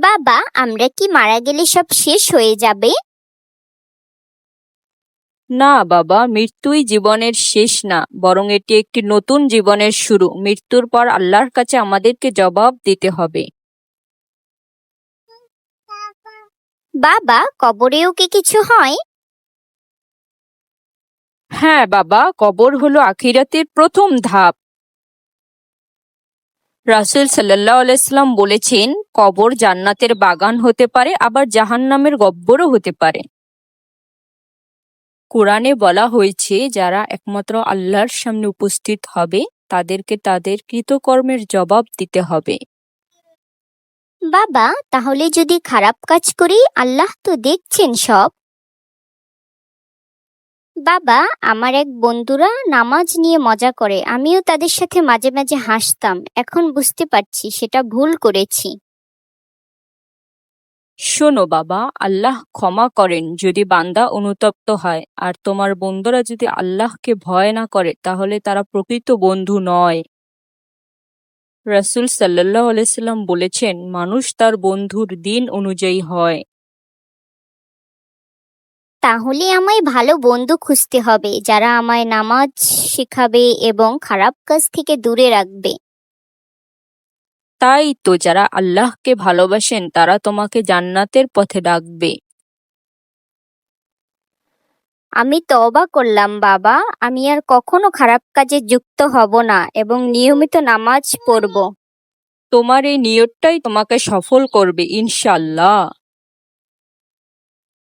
বাবা, আমরা কি মারা গেলে সব শেষ হয়ে যাবে? না বাবা, মৃত্যুই জীবনের শেষ না, বরং এটি একটি নতুন জীবনের শুরু। মৃত্যুর পর আল্লাহর কাছে আমাদেরকে জবাব দিতে হবে। বাবা, কবরেও কি কিছু হয়? হ্যাঁ বাবা, কবর হলো আখিরাতের প্রথম ধাপ। রাসূল সাল্লাল্লাহু আলাইহি সাল্লাম বলেছেন, কবর জান্নাতের বাগান হতে পারে, আবার জাহান্নামের গহ্বরও হতে পারে। কোরআনে বলা হয়েছে, যারা একমাত্র আল্লাহর সামনে উপস্থিত হবে তাদেরকে তাদের কৃতকর্মের জবাব দিতে হবে। বাবা, তাহলে যদি খারাপ কাজ করি, আল্লাহ তো দেখছেন সব। বাবা, আমার এক বন্ধুরা নামাজ নিয়ে মজা করে, আমিও তাদের সাথে মাঝে মাঝে হাসতাম। এখন বুঝতে পারছি সেটা ভুল করেছি। শোনো বাবা, আল্লাহ ক্ষমা করেন যদি বান্দা অনুতপ্ত হয়, আর তোমার বন্ধুরা যদি আল্লাহকে ভয় না করে তাহলে তারা প্রকৃত বন্ধু নয়। রাসূল সাল্লাল্লাহু আলাইহি সাল্লাম বলেছেন, মানুষ তার বন্ধুর দিন অনুযায়ী হয়। তাহলে আমায় ভালো বন্ধু খুঁজতে হবে, যারা আমায় নামাজ শেখাবে এবং খারাপ কাজ থেকে দূরে রাখবে। তাই তো, যারা আল্লাহকে ভালোবাসেন তারা তোমাকে জান্নাতের পথে ডাকবে। আমি তওবা করলাম বাবা, আমি আর কখনো খারাপ কাজে যুক্ত হব না এবং নিয়মিত নামাজ পড়ব। তোমার এই নিয়তটাই তোমাকে সফল করবে ইনশাআল্লাহ।